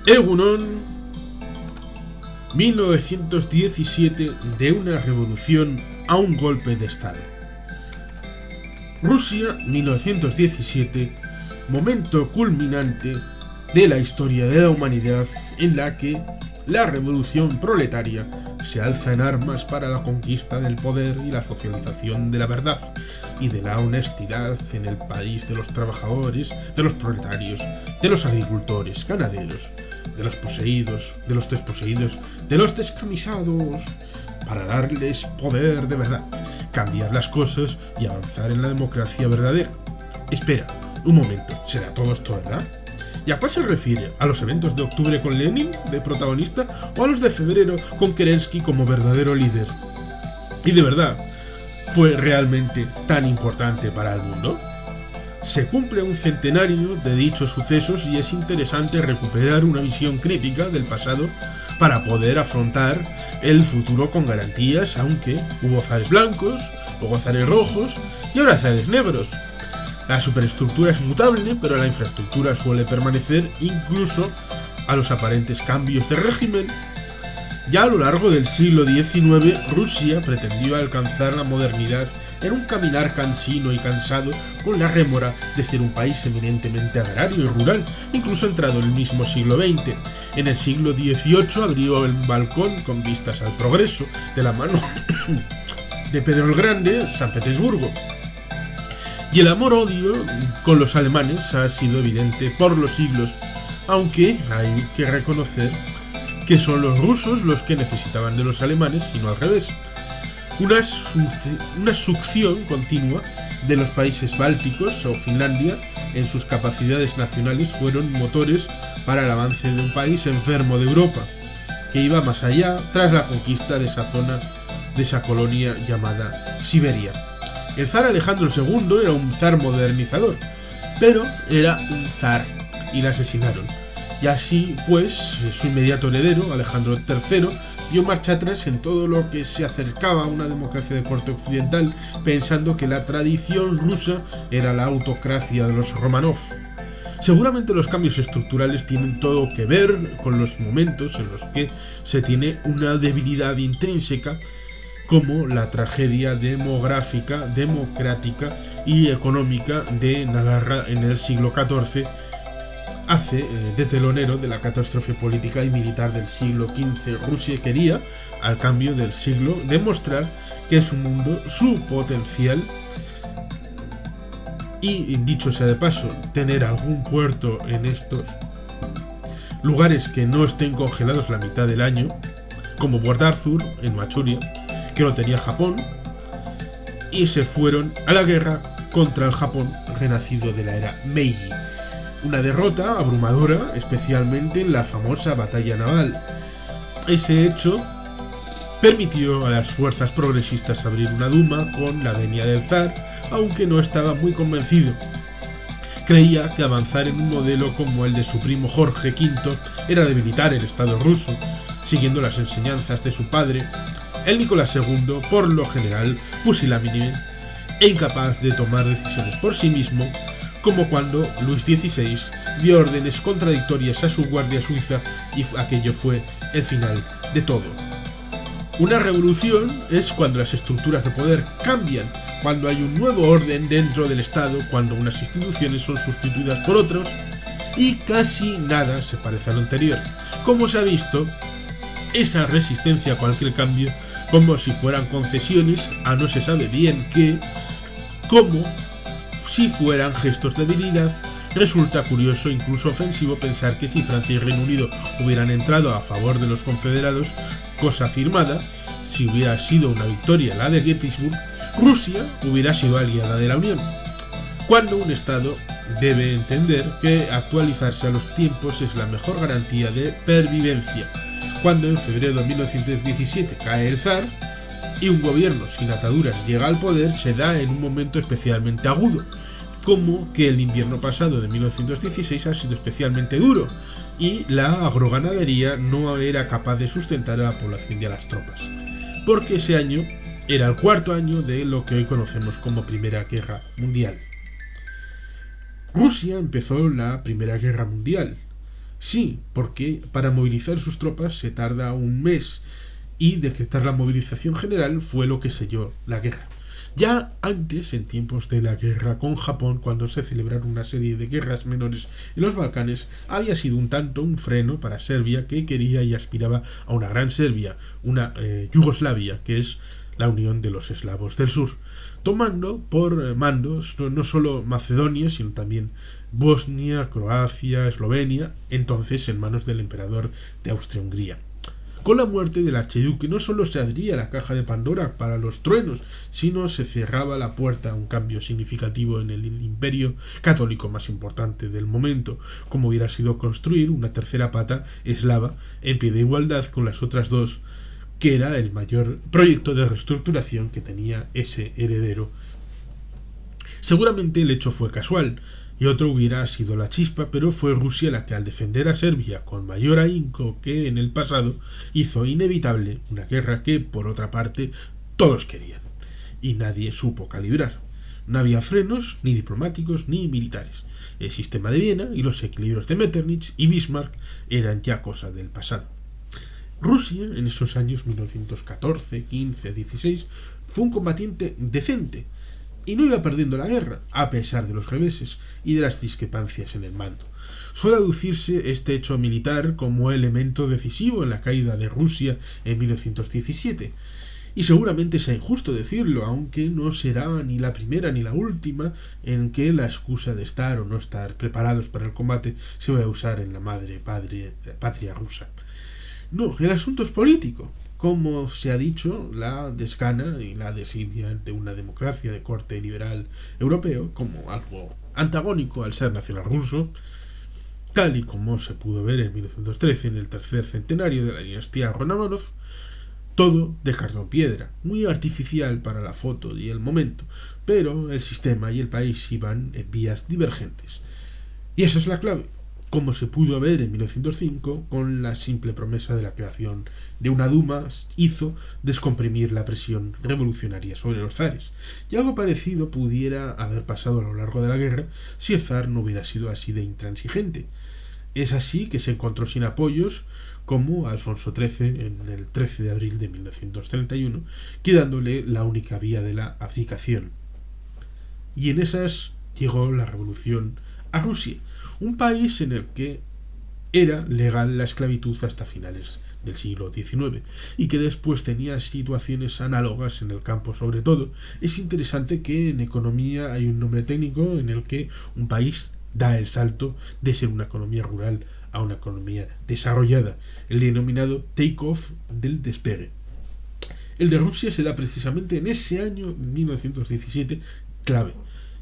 Egunon, 1917, de una revolución a un golpe de Estado. Rusia, 1917, momento culminante de la historia de la humanidad en la que la revolución proletaria se alza en armas para la conquista del poder y la socialización de la verdad y de la honestidad en el país de los trabajadores, de los proletarios, de los agricultores, ganaderos, de los poseídos, de los desposeídos, de los descamisados, para darles poder de verdad, cambiar las cosas y avanzar en la democracia verdadera. Espera, un momento, ¿será todo esto verdad? ¿Y a cuál se refiere? ¿A los eventos de octubre con Lenin de protagonista o a los de febrero con Kerensky como verdadero líder? ¿Y de verdad fue realmente tan importante para el mundo? Se cumple un centenario de dichos sucesos y es interesante recuperar una visión crítica del pasado para poder afrontar el futuro con garantías, aunque hubo zares blancos, luego zares rojos y ahora zares negros. La superestructura es mutable, pero la infraestructura suele permanecer incluso a los aparentes cambios de régimen. Ya a lo largo del siglo XIX, Rusia pretendió alcanzar la modernidad en un caminar cansino y cansado con la rémora de ser un país eminentemente agrario y rural, incluso entrado en el mismo siglo XX. En el siglo XVIII abrió el balcón con vistas al progreso de la mano de Pedro el Grande, San Petersburgo. Y el amor-odio con los alemanes ha sido evidente por los siglos, aunque hay que reconocer que son los rusos los que necesitaban de los alemanes y no al revés. Una succión continua de los países bálticos o Finlandia en sus capacidades nacionales fueron motores para el avance de un país enfermo de Europa, que iba más allá tras la conquista de esa zona, de esa colonia llamada Siberia. El zar Alejandro II era un zar modernizador, pero era un zar y le asesinaron. Y así pues, su inmediato heredero, Alejandro III, dio marcha atrás en todo lo que se acercaba a una democracia de corte occidental, pensando que la tradición rusa era la autocracia de los Romanov. Seguramente los cambios estructurales tienen todo que ver con los momentos en los que se tiene una debilidad intrínseca, como la tragedia demográfica, democrática y económica de Navarra en el siglo XIV, hace de telonero de la catástrofe política y militar del siglo XV. Rusia quería, al cambio del siglo, demostrar que su mundo, su potencial, y dicho sea de paso, tener algún puerto en estos lugares que no estén congelados la mitad del año, como Port Arthur en Manchuria, que lo tenía Japón, y se fueron a la guerra contra el Japón renacido de la era Meiji. Una derrota abrumadora, especialmente en la famosa batalla naval. Ese hecho permitió a las fuerzas progresistas abrir una duma con la venia del zar, aunque no estaba muy convencido. Creía que avanzar en un modelo como el de su primo Jorge V era debilitar el Estado ruso, siguiendo las enseñanzas de su padre, el Nicolás II, por lo general pusilánime e incapaz de tomar decisiones por sí mismo, como cuando Luis XVI dio órdenes contradictorias a su guardia suiza y aquello fue el final de todo. Una revolución es cuando las estructuras de poder cambian, cuando hay un nuevo orden dentro del Estado, cuando unas instituciones son sustituidas por otros y casi nada se parece a lo anterior. Como se ha visto, esa resistencia a cualquier cambio, como si fueran concesiones a no se sabe bien qué, como si fueran gestos de debilidad, resulta curioso, incluso ofensivo, pensar que si Francia y Reino Unido hubieran entrado a favor de los confederados, cosa firmada, si hubiera sido una victoria la de Gettysburg, Rusia hubiera sido aliada de la Unión. Cuando un Estado debe entender que actualizarse a los tiempos es la mejor garantía de pervivencia. Cuando en febrero de 1917 cae el zar y un gobierno sin ataduras llega al poder, se da en un momento especialmente agudo, como que el invierno pasado de 1916 ha sido especialmente duro y la agroganadería no era capaz de sustentar a la población y a las tropas, porque ese año era el cuarto año de lo que hoy conocemos como Primera Guerra Mundial. Rusia empezó la Primera Guerra Mundial Sí, porque para movilizar sus tropas se tarda un mes y decretar la movilización general fue lo que selló la guerra. Ya antes, en tiempos de la guerra con Japón, cuando se celebraron una serie de guerras menores en los Balcanes, había sido un tanto un freno para Serbia, que quería y aspiraba a una gran Serbia, una Yugoslavia, que es la unión de los eslavos del sur, tomando por mandos no solo Macedonia, sino también Bosnia, Croacia, Eslovenia, entonces en manos del emperador de Austria-Hungría. Con la muerte del archiduque no solo se abría la caja de Pandora para los truenos, sino se cerraba la puerta a un cambio significativo en el imperio católico más importante del momento, como hubiera sido construir una tercera pata eslava en pie de igualdad con las otras dos, que era el mayor proyecto de reestructuración que tenía ese heredero. Seguramente el hecho fue casual, y otro hubiera sido la chispa, pero fue Rusia la que, al defender a Serbia con mayor ahínco que en el pasado, hizo inevitable una guerra que, por otra parte, todos querían, y nadie supo calibrar. No había frenos, ni diplomáticos, ni militares. El sistema de Viena y los equilibrios de Metternich y Bismarck eran ya cosa del pasado. Rusia, en esos años 1914, 15, 16, fue un combatiente decente, y no iba perdiendo la guerra, a pesar de los reveses y de las discrepancias en el mando. Suele aducirse este hecho militar como elemento decisivo en la caída de Rusia en 1917, y seguramente sea injusto decirlo, aunque no será ni la primera ni la última en que la excusa de estar o no estar preparados para el combate se va a usar en la patria rusa. No, el asunto es político. Como se ha dicho, la desgana y la desidia de una democracia de corte liberal europeo como algo antagónico al ser nacional ruso, tal y como se pudo ver en 1913 en el tercer centenario de la dinastía Romanov, todo de cartón piedra, muy artificial para la foto y el momento, pero el sistema y el país iban en vías divergentes. Y esa es la clave, como se pudo ver en 1905 con la simple promesa de la creación de una Duma hizo descomprimir la presión revolucionaria sobre los zares, y algo parecido pudiera haber pasado a lo largo de la guerra si el zar no hubiera sido así de intransigente. Es así que se encontró sin apoyos como Alfonso XIII en el 13 de abril de 1931, quedándole la única vía de la abdicación. Y en esas llegó la revolución a Rusia, un país en el que era legal la esclavitud hasta finales del siglo XIX y que después tenía situaciones análogas en el campo. Sobre todo, es interesante que en economía hay un nombre técnico en el que un país da el salto de ser una economía rural a una economía desarrollada, el denominado take-off del despegue. El de Rusia se da precisamente en ese año 1917 clave.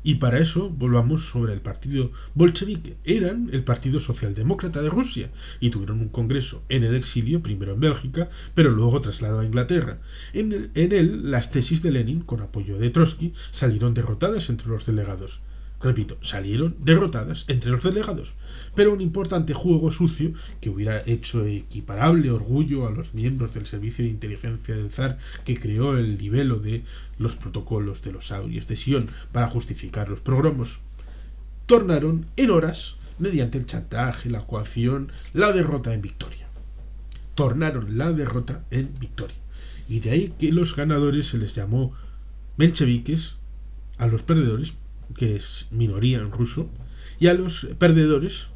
Y para eso volvamos sobre el partido bolchevique. Eran el Partido Socialdemócrata de Rusia y tuvieron un congreso en el exilio, primero en Bélgica, pero luego trasladado a Inglaterra. En él, las tesis de Lenin, con apoyo de Trotsky, salieron derrotadas entre los delegados. Repito, salieron derrotadas entre los delegados, pero un importante juego sucio que hubiera hecho equiparable orgullo a los miembros del servicio de inteligencia del zar que creó el libelo de los protocolos de los sabios de Sion para justificar los pogromos, tornaron en horas, mediante el chantaje, la coacción, la derrota en victoria. Tornaron la derrota en victoria. Y de ahí que los ganadores se les llamó mencheviques, a los perdedores, que es minoría en ruso, y a los perdedores,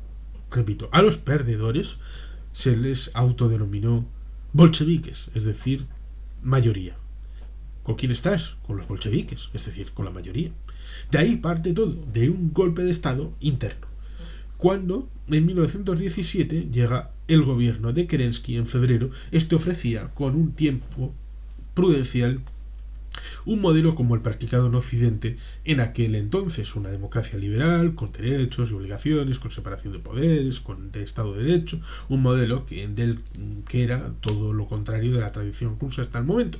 repito, a los perdedores se les autodenominó bolcheviques, es decir, mayoría. ¿Con quién estás? Con los bolcheviques, es decir, con la mayoría. De ahí parte todo, de un golpe de estado interno. Cuando en 1917 llega el gobierno de Kerensky en febrero, este ofrecía con un tiempo prudencial un modelo como el practicado en Occidente en aquel entonces, una democracia liberal, con derechos y obligaciones, con separación de poderes, con Estado de Derecho, un modelo que era todo lo contrario de la tradición rusa hasta el momento.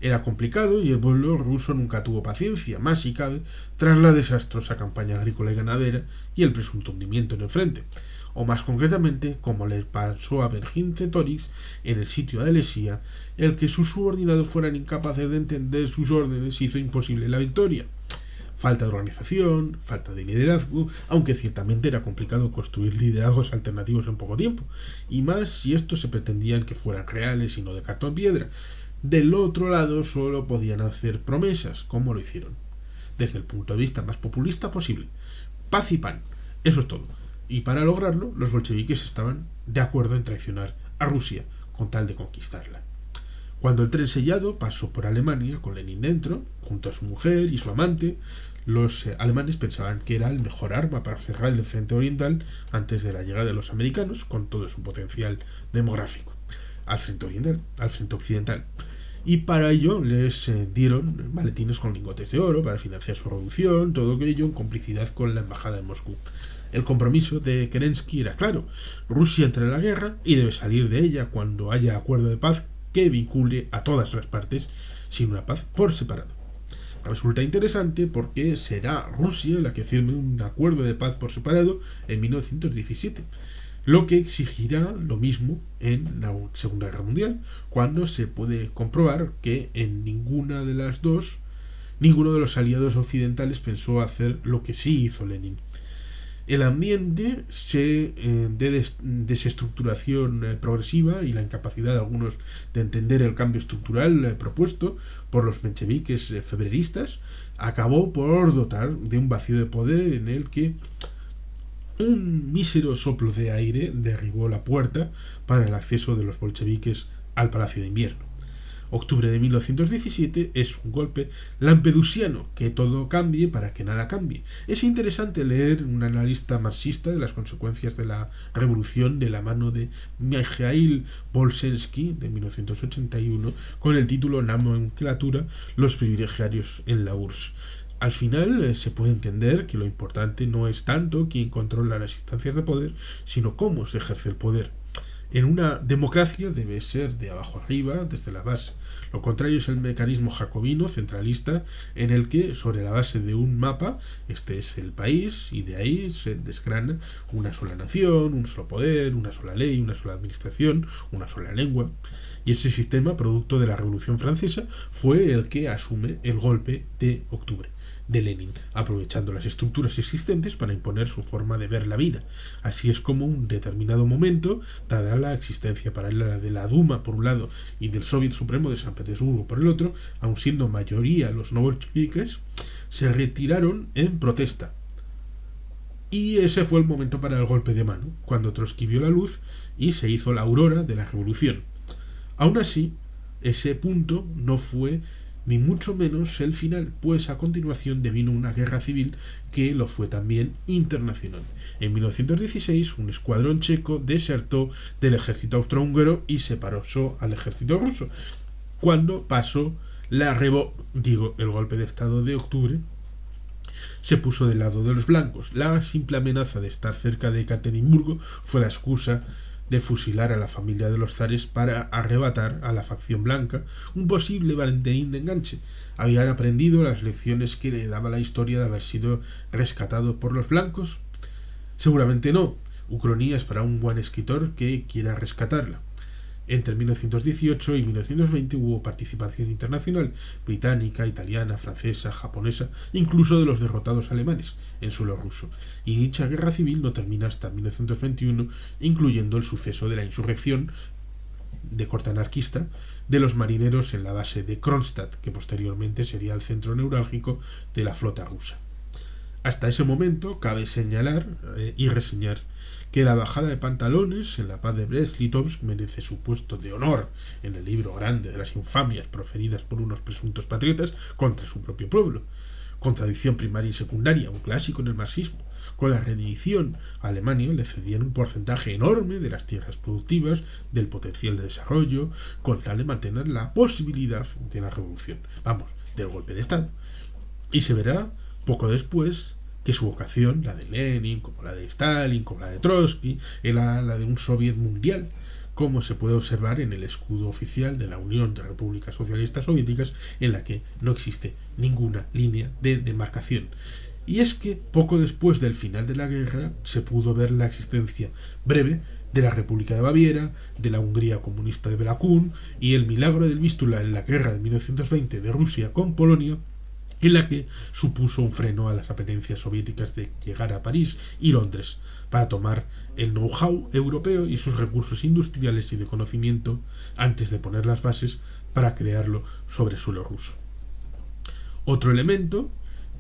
Era complicado y el pueblo ruso nunca tuvo paciencia, más si cabe, tras la desastrosa campaña agrícola y ganadera y el presunto hundimiento en el frente. O más concretamente, como les pasó a Vercingetorix en el sitio de Alesia, el que sus subordinados fueran incapaces de entender sus órdenes hizo imposible la victoria. Falta de organización, falta de liderazgo, aunque ciertamente era complicado construir liderazgos alternativos en poco tiempo, y más si estos se pretendían que fueran reales y no de cartón piedra. Del otro lado solo podían hacer promesas, como lo hicieron, desde el punto de vista más populista posible. Paz y pan, eso es todo. Y para lograrlo, los bolcheviques estaban de acuerdo en traicionar a Rusia con tal de conquistarla. Cuando el tren sellado pasó por Alemania con Lenin dentro, junto a su mujer y su amante, los alemanes pensaban que era el mejor arma para cerrar el frente oriental antes de la llegada de los americanos, con todo su potencial demográfico, al frente occidental. Y para ello les dieron maletines con lingotes de oro para financiar su revolución, todo ello en complicidad con la embajada de Moscú. El compromiso de Kerensky era claro: Rusia entra en la guerra y debe salir de ella cuando haya acuerdo de paz que vincule a todas las partes, sin una paz por separado. Resulta interesante porque será Rusia la que firme un acuerdo de paz por separado en 1917, lo que exigirá lo mismo en la Segunda Guerra Mundial, cuando se puede comprobar que en ninguna de las dos, ninguno de los aliados occidentales pensó hacer lo que sí hizo Lenin. El ambiente de desestructuración progresiva y la incapacidad de algunos de entender el cambio estructural propuesto por los mencheviques febreristas acabó por dotar de un vacío de poder en el que un mísero soplo de aire derribó la puerta para el acceso de los bolcheviques al Palacio de Invierno. Octubre de 1917 es un golpe lampedusiano, que todo cambie para que nada cambie. Es interesante leer un analista marxista de las consecuencias de la revolución de la mano de Mikhail Bolshensky de 1981 con el título Nomenclatura, los privilegiados en la URSS. Al final se puede entender que lo importante no es tanto quién controla las instancias de poder, sino cómo se ejerce el poder. En una democracia debe ser de abajo arriba, desde la base. Lo contrario es el mecanismo jacobino centralista en el que, sobre la base de un mapa, este es el país y de ahí se desgrana una sola nación, un solo poder, una sola ley, una sola administración, una sola lengua. Y ese sistema, producto de la Revolución Francesa, fue el que asume el golpe de octubre de Lenin, aprovechando las estructuras existentes para imponer su forma de ver la vida. Así es como un determinado momento, dada la existencia paralela de la Duma por un lado y del Soviet Supremo de San Petersburgo por el otro, aun siendo mayoría los no bolcheviques, se retiraron en protesta. Y ese fue el momento para el golpe de mano, cuando Trotsky vio la luz y se hizo la aurora de la revolución. Aún así, ese punto no fue ni mucho menos el final, pues a continuación devino una guerra civil que lo fue también internacional. En 1916, un escuadrón checo desertó del ejército austrohúngaro y se pasó al ejército ruso. Cuando pasó el golpe de estado de octubre, se puso del lado de los blancos. La simple amenaza de estar cerca de Ekaterimburgo fue la excusa de fusilar a la familia de los zares para arrebatar a la facción blanca un posible Valentín de enganche. ¿Habían aprendido las lecciones que le daba la historia de haber sido rescatado por los blancos? Seguramente no. Ucronía es para un buen escritor que quiera rescatarla. Entre 1918 y 1920 hubo participación internacional, británica, italiana, francesa, japonesa, incluso de los derrotados alemanes en suelo ruso, y dicha guerra civil no termina hasta 1921, incluyendo el suceso de la insurrección de corte anarquista de los marineros en la base de Kronstadt, que posteriormente sería el centro neurálgico de la flota rusa. Hasta ese momento cabe señalar y reseñar que la bajada de pantalones en la paz de Brest-Litovsk merece su puesto de honor en el libro grande de las infamias proferidas por unos presuntos patriotas contra su propio pueblo. Contradicción primaria y secundaria, un clásico en el marxismo. Con la rendición a Alemania le cedían un porcentaje enorme de las tierras productivas, del potencial de desarrollo, con tal de mantener la posibilidad de la revolución, del golpe de Estado. Y se verá poco después que su vocación, la de Lenin, como la de Stalin, como la de Trotsky, era la de un soviet mundial, como se puede observar en el escudo oficial de la Unión de Repúblicas Socialistas Soviéticas, en la que no existe ninguna línea de demarcación. Y es que poco después del final de la guerra se pudo ver la existencia breve de la República de Baviera, de la Hungría comunista de Bela Kun y el milagro del Vístula en la guerra de 1920 de Rusia con Polonia, en la que supuso un freno a las apetencias soviéticas de llegar a París y Londres para tomar el know-how europeo y sus recursos industriales y de conocimiento antes de poner las bases para crearlo sobre suelo ruso. Otro elemento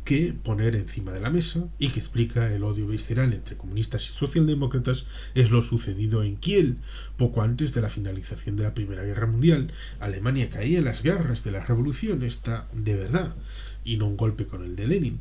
que poner encima de la mesa y que explica el odio visceral entre comunistas y socialdemócratas es lo sucedido en Kiel. Poco antes de la finalización de la Primera Guerra Mundial, Alemania caía en las garras de la revolución, esta de verdad, y no un golpe con el de Lenin.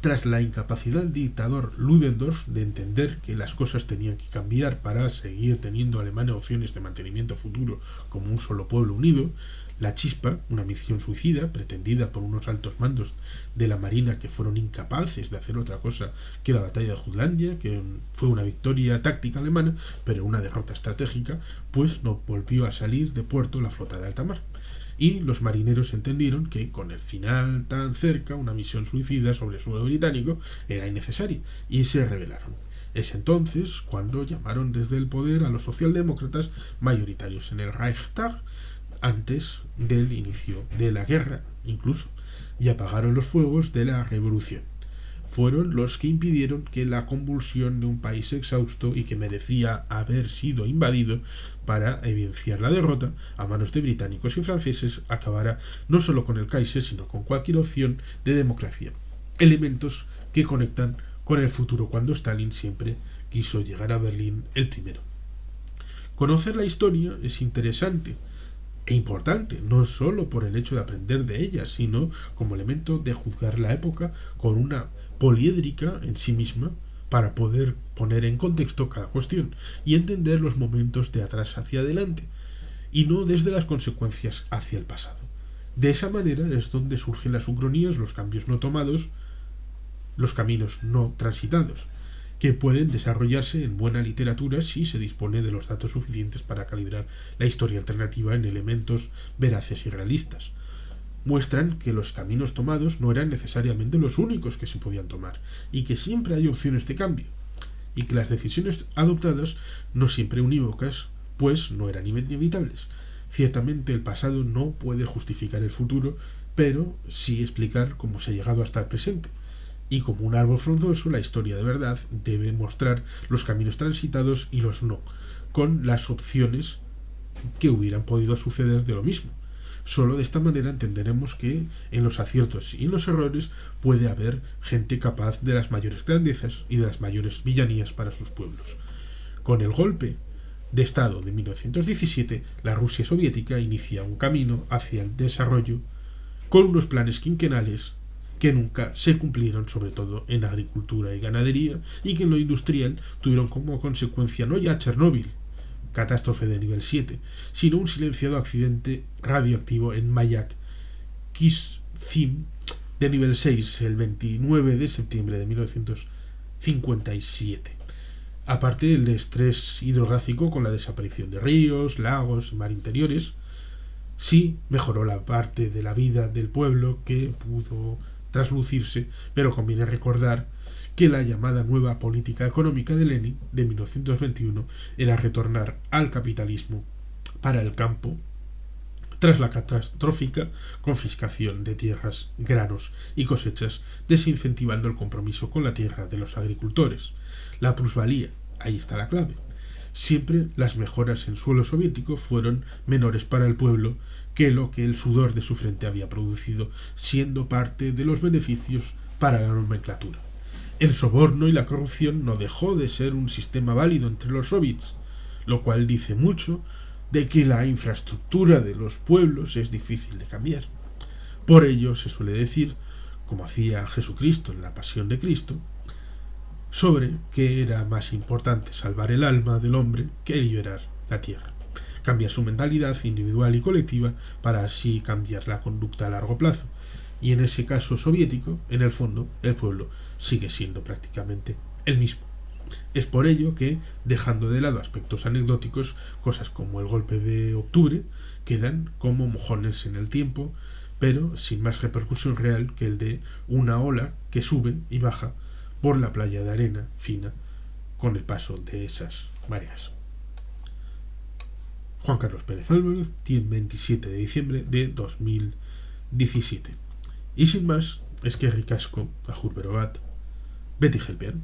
Tras la incapacidad del dictador Ludendorff de entender que las cosas tenían que cambiar para seguir teniendo Alemania opciones de mantenimiento futuro como un solo pueblo unido, la Chispa, una misión suicida pretendida por unos altos mandos de la Marina que fueron incapaces de hacer otra cosa que la batalla de Jutlandia, que fue una victoria táctica alemana, pero una derrota estratégica, pues no volvió a salir de puerto la flota de alta mar. Y los marineros entendieron que con el final tan cerca una misión suicida sobre suelo británico era innecesaria y se rebelaron. Es entonces cuando llamaron desde el poder a los socialdemócratas mayoritarios en el Reichstag antes del inicio de la guerra incluso, y apagaron los fuegos de la revolución. Fueron los que impidieron que la convulsión de un país exhausto y que merecía haber sido invadido para evidenciar la derrota a manos de británicos y franceses acabara no solo con el Kaiser sino con cualquier opción de democracia. Elementos que conectan con el futuro cuando Stalin siempre quiso llegar a Berlín el primero. Conocer la historia es interesante e importante, no solo por el hecho de aprender de ella, sino como elemento de juzgar la época con una poliédrica en sí misma para poder poner en contexto cada cuestión y entender los momentos de atrás hacia adelante y no desde las consecuencias hacia el pasado. De esa manera es donde surgen las ucronías, los cambios no tomados, los caminos no transitados, que pueden desarrollarse en buena literatura si se dispone de los datos suficientes para calibrar la historia alternativa en elementos veraces y realistas. Muestran que los caminos tomados no eran necesariamente los únicos que se podían tomar y que siempre hay opciones de cambio y que las decisiones adoptadas no siempre unívocas pues no eran inevitables. Ciertamente el pasado no puede justificar el futuro, pero sí explicar cómo se ha llegado hasta el presente. Y como un árbol frondoso, la historia de verdad debe mostrar los caminos transitados y los no, con las opciones que hubieran podido suceder de lo mismo. Solo de esta manera entenderemos que en los aciertos y en los errores puede haber gente capaz de las mayores grandezas y de las mayores villanías para sus pueblos. Con el golpe de Estado de 1917, la Rusia soviética inicia un camino hacia el desarrollo con unos planes quinquenales que nunca se cumplieron, sobre todo en agricultura y ganadería, y que en lo industrial tuvieron como consecuencia no ya Chernóbil, catástrofe de nivel 7, sino un silenciado accidente radioactivo en Mayak Kizim de nivel 6 el 29 de septiembre de 1957. Aparte el estrés hidrográfico con la desaparición de ríos, lagos y mar interiores, sí mejoró la parte de la vida del pueblo que pudo traslucirse, pero conviene recordar que la llamada nueva política económica de Lenin de 1921 era retornar al capitalismo para el campo tras la catastrófica confiscación de tierras, granos y cosechas, desincentivando el compromiso con la tierra de los agricultores. La plusvalía, ahí está la clave. Siempre las mejoras en suelo soviético fueron menores para el pueblo que lo que el sudor de su frente había producido, siendo parte de los beneficios para la nomenclatura. El soborno y la corrupción no dejó de ser un sistema válido entre los soviets, lo cual dice mucho de que la infraestructura de los pueblos es difícil de cambiar. Por ello se suele decir, como hacía Jesucristo en la Pasión de Cristo, sobre que era más importante salvar el alma del hombre que liberar la tierra. Cambiar su mentalidad individual y colectiva para así cambiar la conducta a largo plazo. Y en ese caso soviético, en el fondo, el pueblo sigue siendo prácticamente el mismo. Es por ello que, dejando de lado aspectos anecdóticos, cosas como el golpe de octubre quedan como mojones en el tiempo, pero sin más repercusión real que el de una ola que sube y baja por la playa de arena fina con el paso de esas mareas. Juan Carlos Pérez Álvarez, 27 de diciembre de 2017. Y sin más, Es que ricasco, a Jurberobat. Betty Helper.